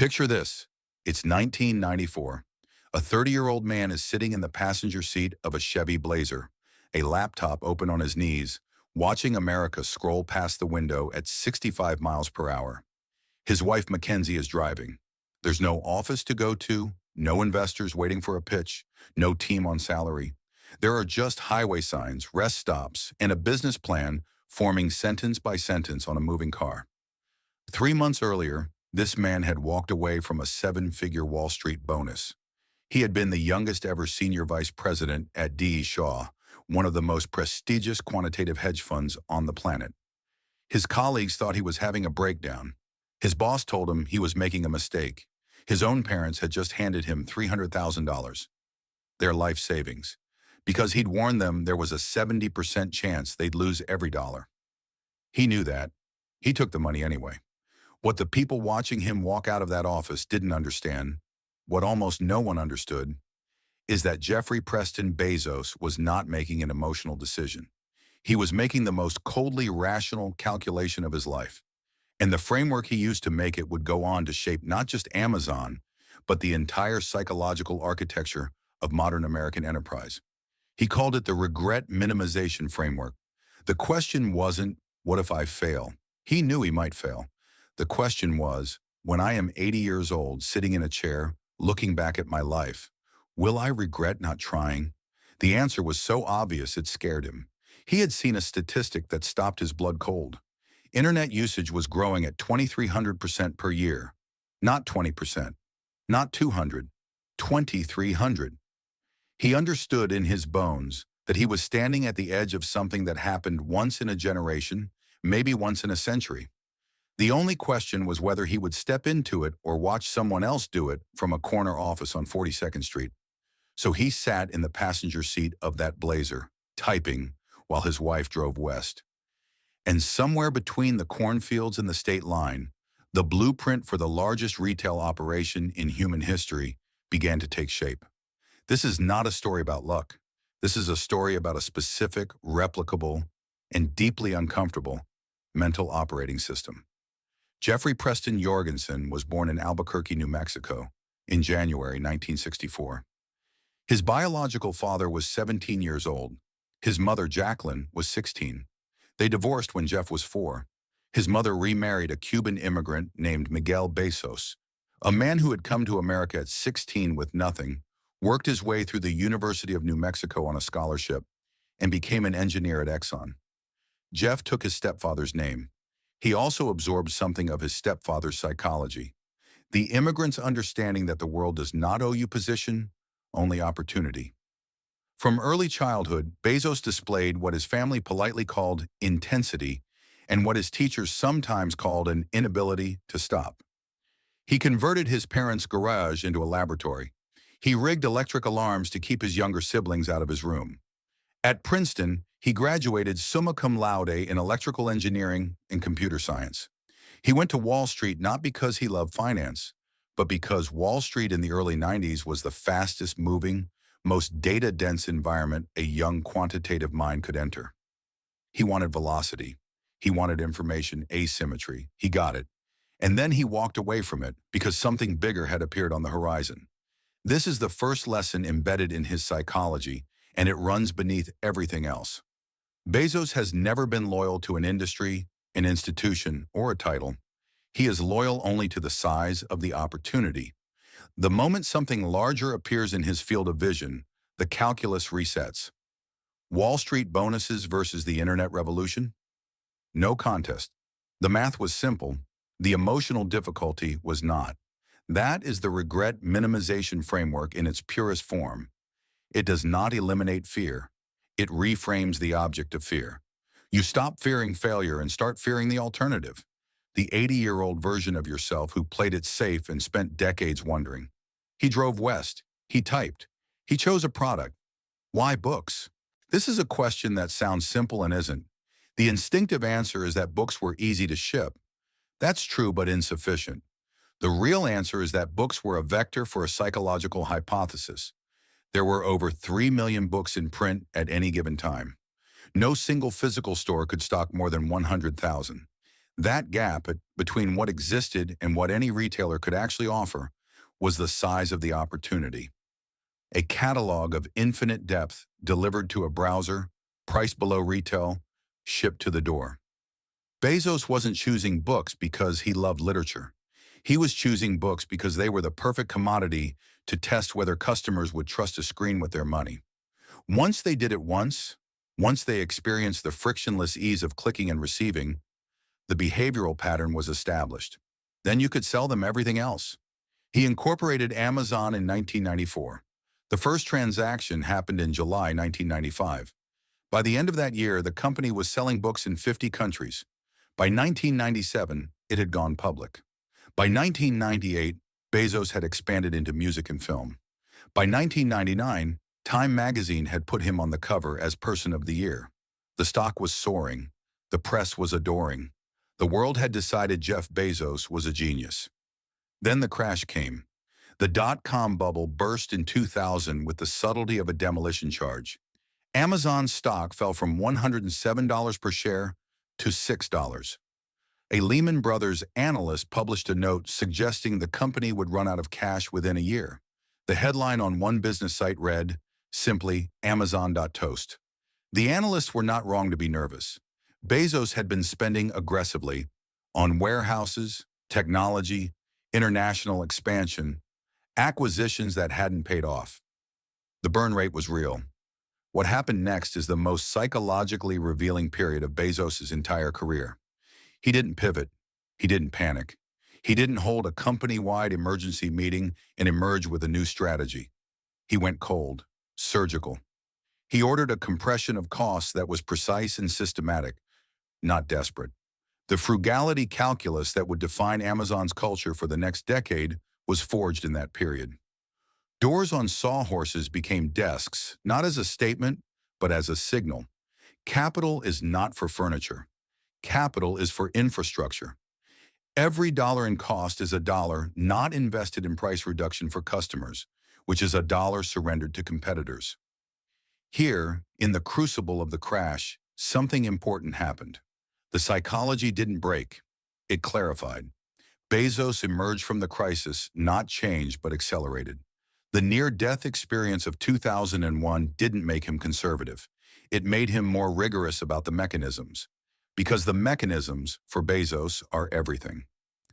Picture this. It's 1994. A 30-year-old man is sitting in the passenger seat of a Chevy Blazer, a laptop open on his knees, watching America scroll past the window at 65 miles per hour. His wife Mackenzie is driving. There's no office to go to, no investors waiting for a pitch, no team on salary. There are just highway signs, rest stops, and a business plan forming sentence by sentence on a moving car. 3 months earlier, this man had walked away from a seven-figure Wall Street bonus. He had been the youngest ever senior vice president at D.E. Shaw, one of the most prestigious quantitative hedge funds on the planet. His colleagues thought he was having a breakdown. His boss told him he was making a mistake. His own parents had just handed him $300,000, their life savings, because he'd warned them there was a 70% chance they'd lose every dollar. He knew that. He took the money anyway. What the people watching him walk out of that office didn't understand, what almost no one understood, is that Jeffrey Preston Bezos was not making an emotional decision. He was making the most coldly rational calculation of his life. And the framework he used to make it would go on to shape not just Amazon, but the entire psychological architecture of modern American enterprise. He called it the regret minimization framework. The question wasn't, what if I fail? He knew he might fail. The question was, when I am 80 years old, sitting in a chair, looking back at my life, will I regret not trying? The answer was so obvious it scared him. He had seen a statistic that stopped his blood cold. Internet usage was growing at 2,300% per year. Not 20%, not 200, 2,300. He understood in his bones that he was standing at the edge of something that happened once in a generation, maybe once in a century. The only question was whether he would step into it or watch someone else do it from a corner office on 42nd Street. So he sat in the passenger seat of that Blazer, typing, while his wife drove west. And somewhere between the cornfields and the state line, the blueprint for the largest retail operation in human history began to take shape. This is not a story about luck. This is a story about a specific, replicable, and deeply uncomfortable mental operating system. Jeffrey Preston Jorgensen was born in Albuquerque, New Mexico, in January 1964. His biological father was 17 years old. His mother, Jacqueline, was 16. They divorced when Jeff was 4. His mother remarried a Cuban immigrant named Miguel Bezos, a man who had come to America at 16 with nothing, worked his way through the University of New Mexico on a scholarship, and became an engineer at Exxon. Jeff took his stepfather's name. He also absorbed something of his stepfather's psychology, the immigrant's understanding that the world does not owe you position, only opportunity. From early childhood, Bezos displayed what his family politely called intensity and what his teachers sometimes called an inability to stop. He converted his parents' garage into a laboratory. He rigged electric alarms to keep his younger siblings out of his room. At Princeton, he graduated summa cum laude in electrical engineering and computer science. He went to Wall Street not because he loved finance, but because Wall Street in the early 90s was the fastest moving, most data-dense environment a young quantitative mind could enter. He wanted velocity. He wanted information asymmetry. He got it. And then he walked away from it because something bigger had appeared on the horizon. This is the first lesson embedded in his psychology, and it runs beneath everything else. Bezos has never been loyal to an industry, an institution, or a title. He is loyal only to the size of the opportunity. The moment something larger appears in his field of vision, the calculus resets. Wall Street bonuses versus the internet revolution? No contest. The math was simple. The emotional difficulty was not. That is the regret minimization framework in its purest form. It does not eliminate fear. It reframes the object of fear. You stop fearing failure and start fearing the alternative, the 80-year-old version of yourself who played it safe and spent decades wondering. He drove west. He typed. He chose a product. Why books? This is a question that sounds simple and isn't. The instinctive answer is that books were easy to ship. That's true but insufficient. The real answer is that books were a vector for a psychological hypothesis. There were over 3 million books in print at any given time. No single physical store could stock more than 100,000. That gap between what existed and what any retailer could actually offer was the size of the opportunity. A catalog of infinite depth delivered to a browser, priced below retail, shipped to the door. Bezos wasn't choosing books because he loved literature. He was choosing books because they were the perfect commodity to test whether customers would trust a screen with their money. Once they did it once they experienced the frictionless ease of clicking and receiving, the behavioral pattern was established. Then you could sell them everything else. He incorporated Amazon in 1994. The first transaction happened in July 1995. By the end of that year, the company was selling books in 50 countries. By 1997, it had gone public. By 1998, Bezos had expanded into music and film. By 1999, Time magazine had put him on the cover as Person of the Year. The stock was soaring. The press was adoring. The world had decided Jeff Bezos was a genius. Then the crash came. The dot-com bubble burst in 2000 with the subtlety of a demolition charge. Amazon's stock fell from $107 per share to $6. A Lehman Brothers analyst published a note suggesting the company would run out of cash within a year. The headline on one business site read, simply, Amazon.toast. The analysts were not wrong to be nervous. Bezos had been spending aggressively on warehouses, technology, international expansion, acquisitions that hadn't paid off. The burn rate was real. What happened next is the most psychologically revealing period of Bezos' entire career. He didn't pivot. He didn't panic. He didn't hold a company-wide emergency meeting and emerge with a new strategy. He went cold, surgical. He ordered a compression of costs that was precise and systematic, not desperate. The frugality calculus that would define Amazon's culture for the next decade was forged in that period. Doors on sawhorses became desks, not as a statement, but as a signal. Capital is not for furniture. Capital is for infrastructure. Every dollar in cost is a dollar not invested in price reduction for customers, which is a dollar surrendered to competitors. Here, in the crucible of the crash, something important happened. The psychology didn't break. It clarified. Bezos emerged from the crisis, not changed, but accelerated. The near-death experience of 2001 didn't make him conservative. It made him more rigorous about the mechanisms. Because the mechanisms, for Bezos, are everything.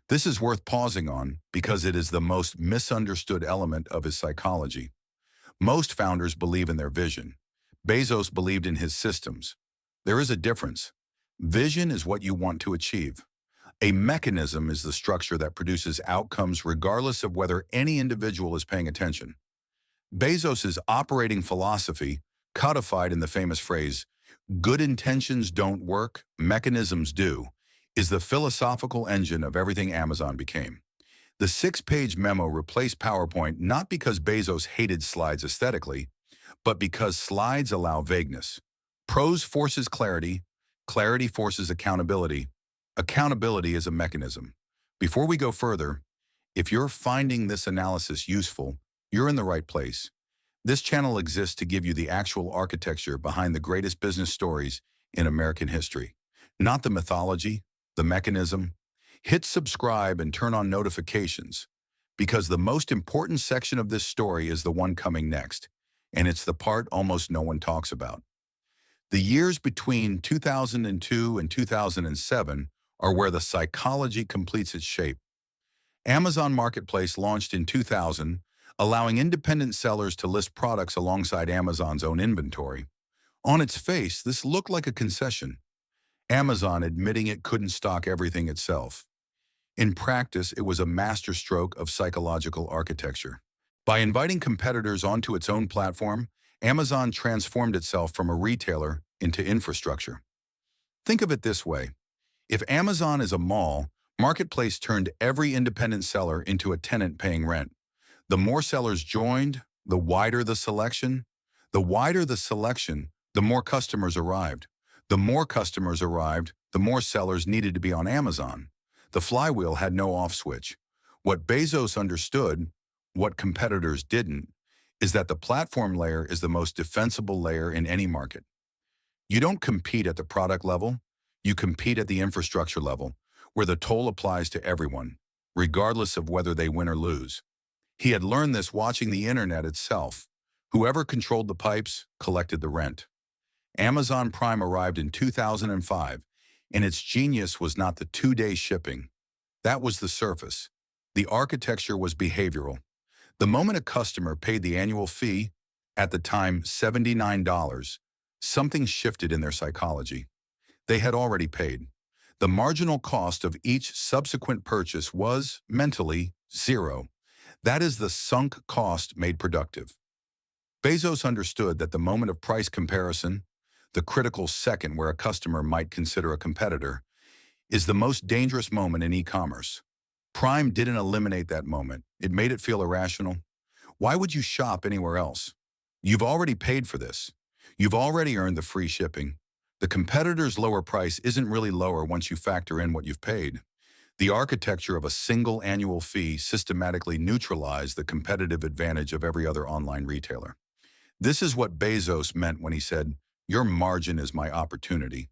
This is worth pausing on because it is the most misunderstood element of his psychology. Most founders believe in their vision. Bezos believed in his systems. There is a difference. Vision is what you want to achieve. A mechanism is the structure that produces outcomes regardless of whether any individual is paying attention. Bezos's operating philosophy, codified in the famous phrase, "Good intentions don't work, mechanisms do," is the philosophical engine of everything Amazon became. The 6-page memo replaced PowerPoint not because Bezos hated slides aesthetically, but because slides allow vagueness. Prose forces clarity, clarity forces accountability. Accountability is a mechanism. Before we go further, if you're finding this analysis useful, you're in the right place. This channel exists to give you the actual architecture behind the greatest business stories in American history, not the mythology, the mechanism. Hit subscribe and turn on notifications, because the most important section of this story is the one coming next, and it's the part almost no one talks about. The years between 2002 and 2007 are where the psychology completes its shape. Amazon Marketplace launched in 2000, allowing independent sellers to list products alongside Amazon's own inventory. On its face, this looked like a concession. Amazon admitting it couldn't stock everything itself. In practice, it was a masterstroke of psychological architecture. By inviting competitors onto its own platform, Amazon transformed itself from a retailer into infrastructure. Think of it this way. If Amazon is a mall, Marketplace turned every independent seller into a tenant paying rent. The more sellers joined, the wider the selection. The wider the selection, the more customers arrived. The more customers arrived, the more sellers needed to be on Amazon. The flywheel had no off switch. What Bezos understood, what competitors didn't, is that the platform layer is the most defensible layer in any market. You don't compete at the product level, you compete at the infrastructure level. where the toll applies to everyone, regardless of whether they win or lose. He had learned this watching the internet itself. Whoever controlled the pipes collected the rent. Amazon Prime arrived in 2005, and its genius was not the two-day shipping. That was the surface. The architecture was behavioral. The moment a customer paid the annual fee, at the time $79, something shifted in their psychology. They had already paid. The marginal cost of each subsequent purchase was, mentally, zero. That is the sunk cost made productive. Bezos understood that the moment of price comparison, the critical second where a customer might consider a competitor, is the most dangerous moment in e-commerce. Prime didn't eliminate that moment. It made it feel irrational. Why would you shop anywhere else? You've already paid for this. You've already earned the free shipping. The competitor's lower price isn't really lower once you factor in what you've paid. The architecture of a single annual fee systematically neutralized the competitive advantage of every other online retailer. This is what Bezos meant when he said, "Your margin is my opportunity."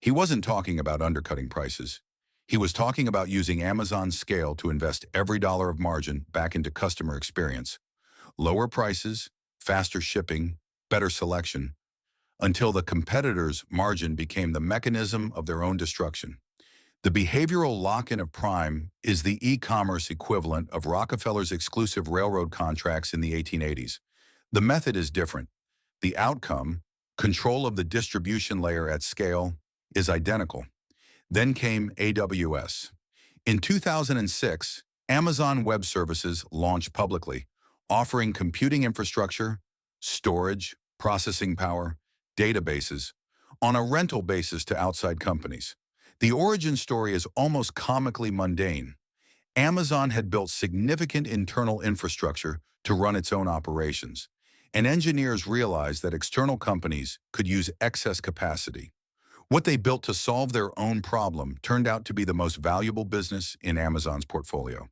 He wasn't talking about undercutting prices. He was talking about using Amazon's scale to invest every dollar of margin back into customer experience. Lower prices, faster shipping, better selection, until the competitor's margin became the mechanism of their own destruction. The behavioral lock-in of Prime is the e-commerce equivalent of Rockefeller's exclusive railroad contracts in the 1880s. The method is different. The outcome, control of the distribution layer at scale, is identical. Then came AWS. In 2006, Amazon Web Services launched publicly, offering computing infrastructure, storage, processing power, databases, on a rental basis to outside companies. The origin story is almost comically mundane. Amazon had built significant internal infrastructure to run its own operations, and engineers realized that external companies could use excess capacity. What they built to solve their own problem turned out to be the most valuable business in Amazon's portfolio.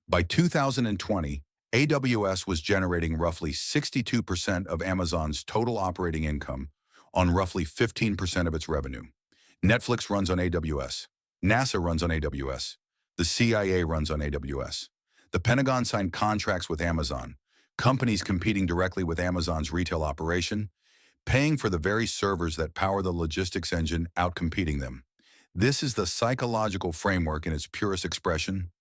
By 2020, AWS was generating roughly 62% of Amazon's total operating income on roughly 15% of its revenue. Netflix runs on AWS. NASA runs on AWS. The CIA runs on AWS. The Pentagon signed contracts with Amazon, companies competing directly with Amazon's retail operation, paying for the very servers that power the logistics engine, outcompeting them. This is the psychological framework in its purest expression.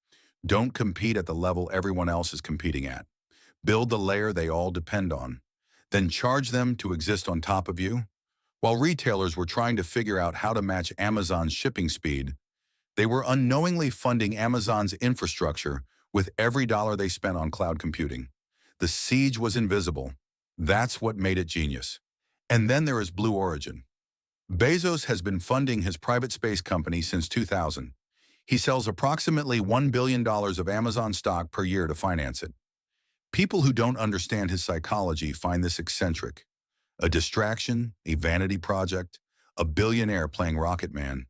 Don't compete at the level everyone else is competing at. Build the layer they all depend on. Then charge them to exist on top of you. While retailers were trying to figure out how to match Amazon's shipping speed, they were unknowingly funding Amazon's infrastructure with every dollar they spent on cloud computing. The siege was invisible. That's what made it genius. And then there is Blue Origin. Bezos has been funding his private space company since 2000. He sells approximately $1 billion of Amazon stock per year to finance it. People who don't understand his psychology find this eccentric. A distraction, a vanity project, a billionaire playing Rocket Man.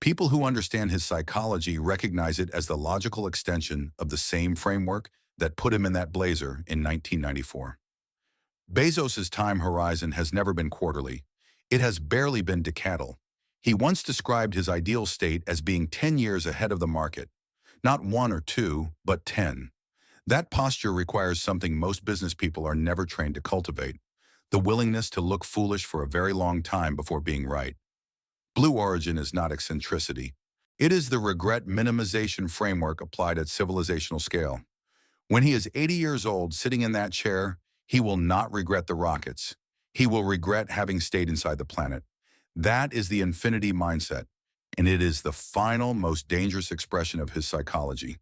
People who understand his psychology recognize it as the logical extension of the same framework that put him in that Blazer in 1994. Bezos' time horizon has never been quarterly. It has barely been decadal. He once described his ideal state as being 10 years ahead of the market. Not 1 or 2, but 10. That posture requires something most business people are never trained to cultivate: the willingness to look foolish for a very long time before being right. Blue Origin is not eccentricity. It is the regret minimization framework applied at civilizational scale. When he is 80 years old sitting in that chair, he will not regret the rockets. He will regret having stayed inside the planet. That is the infinity mindset, and it is the final, most dangerous expression of his psychology.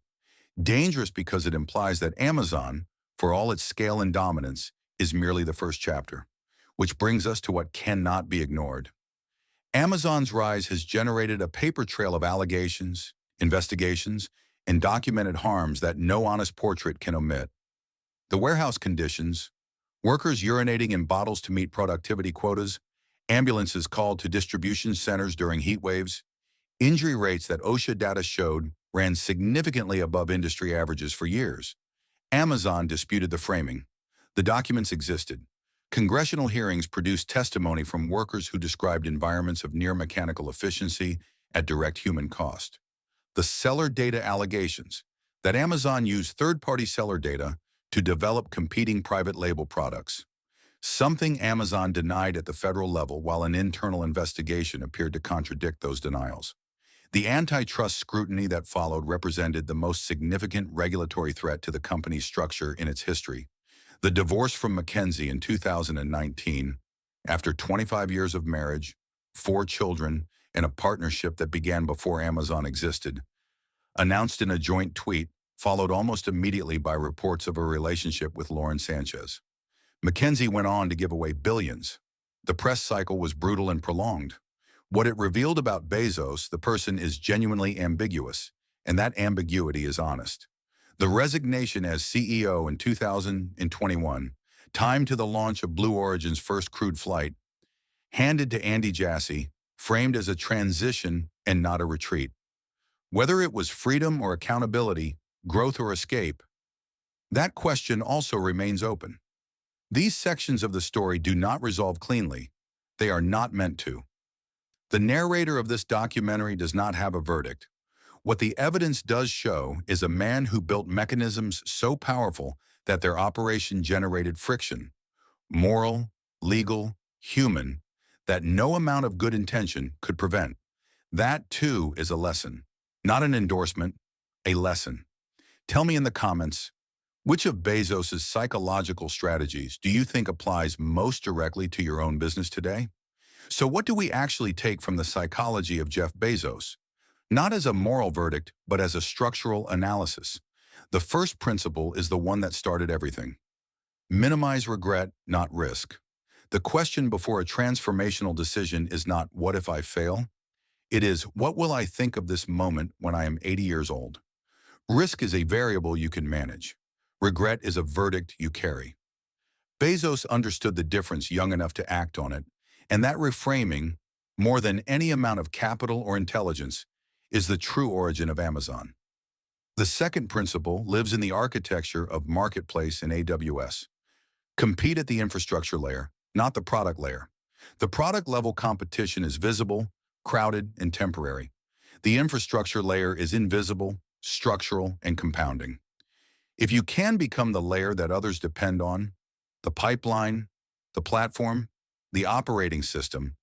Dangerous because it implies that Amazon, for all its scale and dominance, is merely the first chapter, which brings us to what cannot be ignored. Amazon's rise has generated a paper trail of allegations, investigations, and documented harms that no honest portrait can omit. The warehouse conditions, workers urinating in bottles to meet productivity quotas, ambulances called to distribution centers during heat waves, injury rates that OSHA data showed ran significantly above industry averages for years. Amazon disputed the framing. The documents existed. Congressional hearings produced testimony from workers who described environments of near mechanical efficiency at direct human cost. The seller data allegations that Amazon used third-party seller data to develop competing private label products, something Amazon denied at the federal level while an internal investigation appeared to contradict those denials. The antitrust scrutiny that followed represented the most significant regulatory threat to the company's structure in its history. The divorce from McKinsey in 2019, after 25 years of marriage, 4 children, and a partnership that began before Amazon existed, announced in a joint tweet, followed almost immediately by reports of a relationship with Lauren Sanchez. McKinsey went on to give away billions. The press cycle was brutal and prolonged. What it revealed about Bezos, the person, is genuinely ambiguous, and that ambiguity is honest. The resignation as CEO in 2021, timed to the launch of Blue Origin's first crewed flight, handed to Andy Jassy, framed as a transition and not a retreat. Whether it was freedom or accountability, growth or escape, that question also remains open. These sections of the story do not resolve cleanly. They are not meant to. The narrator of this documentary does not have a verdict. What the evidence does show is a man who built mechanisms so powerful that their operation generated friction, moral, legal, human, that no amount of good intention could prevent. That, too, is a lesson. Not an endorsement, a lesson. Tell me in the comments, which of Bezos's psychological strategies do you think applies most directly to your own business today? So what do we actually take from the psychology of Jeff Bezos? Not as a moral verdict, but as a structural analysis. The first principle is the one that started everything. Minimize regret, not risk. The question before a transformational decision is not, what if I fail? It is, what will I think of this moment when I am 80 years old? Risk is a variable you can manage. Regret is a verdict you carry. Bezos understood the difference young enough to act on it, and that reframing, more than any amount of capital or intelligence, is the true origin of Amazon. The second principle lives in the architecture of marketplace in AWS. Compete at the infrastructure layer, not the product layer. The product-level competition is visible, crowded, and temporary. The infrastructure layer is invisible, structural, and compounding. If you can become the layer that others depend on, the pipeline, the platform, the operating system,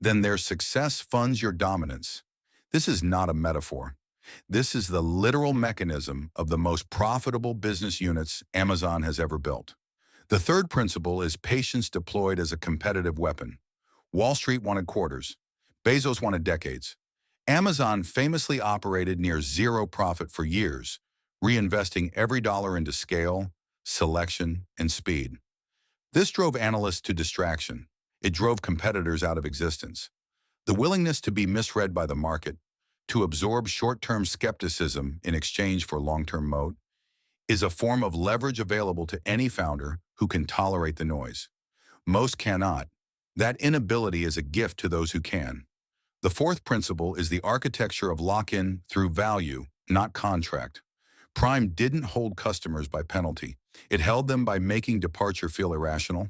then their success funds your dominance. This is not a metaphor. This is the literal mechanism of the most profitable business units Amazon has ever built. The third principle is patience deployed as a competitive weapon. Wall Street wanted quarters. Bezos wanted decades. Amazon famously operated near zero profit for years, reinvesting every dollar into scale, selection, and speed. This drove analysts to distraction. It drove competitors out of existence. The willingness to be misread by the market, to absorb short-term skepticism in exchange for long-term moat, is a form of leverage available to any founder who can tolerate the noise. Most cannot. That inability is a gift to those who can. The fourth principle is the architecture of lock-in through value, not contract. Prime didn't hold customers by penalty. It held them by making departure feel irrational.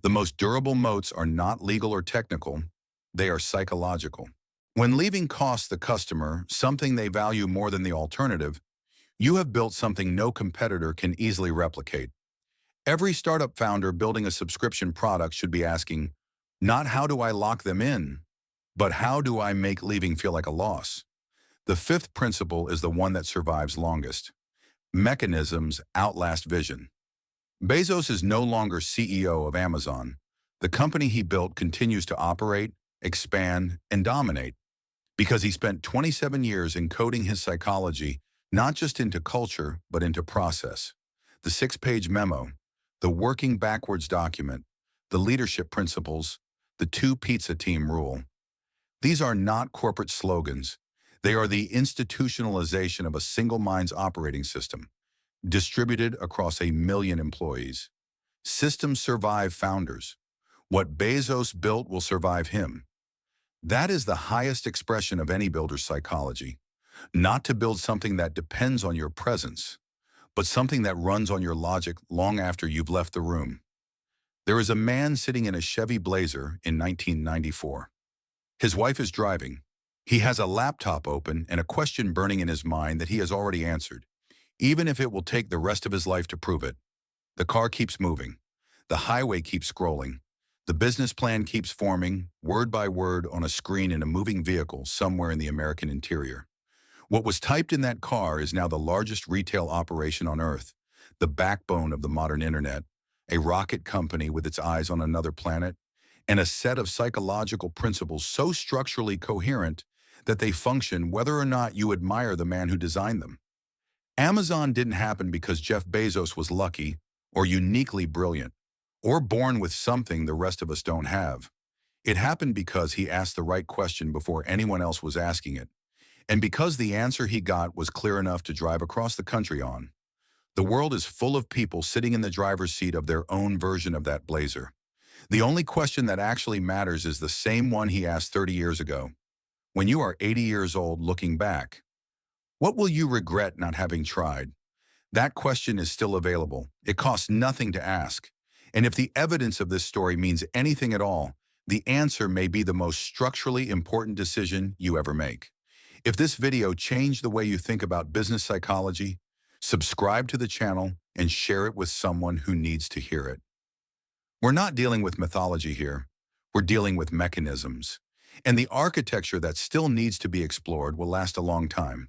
The most durable moats are not legal or technical. They are psychological. When leaving costs the customer something they value more than the alternative, you have built something no competitor can easily replicate. Every startup founder building a subscription product should be asking, not how do I lock them in, but how do I make leaving feel like a loss? The fifth principle is the one that survives longest. Mechanisms outlast vision. Bezos is no longer CEO of Amazon. The company he built continues to operate, expand, and dominate because he spent 27 years encoding his psychology not just into culture, but into process. The 6-page memo, the working backwards document, the leadership principles, the 2-pizza team rule. These are not corporate slogans. They are the institutionalization of a single mind's operating system, distributed across 1 million employees. Systems survive founders. What Bezos built will survive him. That is the highest expression of any builder's psychology. Not to build something that depends on your presence, but something that runs on your logic long after you've left the room. There is a man sitting in a Chevy Blazer in 1994. His wife is driving. He has a laptop open and a question burning in his mind that he has already answered, even if it will take the rest of his life to prove it. The car keeps moving. The highway keeps scrolling. The business plan keeps forming, word by word, on a screen in a moving vehicle somewhere in the American interior. What was typed in that car is now the largest retail operation on Earth, the backbone of the modern internet, a rocket company with its eyes on another planet, and a set of psychological principles so structurally coherent that they function whether or not you admire the man who designed them. Amazon didn't happen because Jeff Bezos was lucky or uniquely brilliant or born with something the rest of us don't have. It happened because he asked the right question before anyone else was asking it, and because the answer he got was clear enough to drive across the country on. The world is full of people sitting in the driver's seat of their own version of that Blazer. The only question that actually matters is the same one he asked 30 years ago. When you are 80 years old looking back, what will you regret not having tried? That question is still available. It costs nothing to ask. And if the evidence of this story means anything at all, the answer may be the most structurally important decision you ever make. If this video changed the way you think about business psychology, subscribe to the channel and share it with someone who needs to hear it. We're not dealing with mythology here. We're dealing with mechanisms. And the architecture that still needs to be explored will last a long time.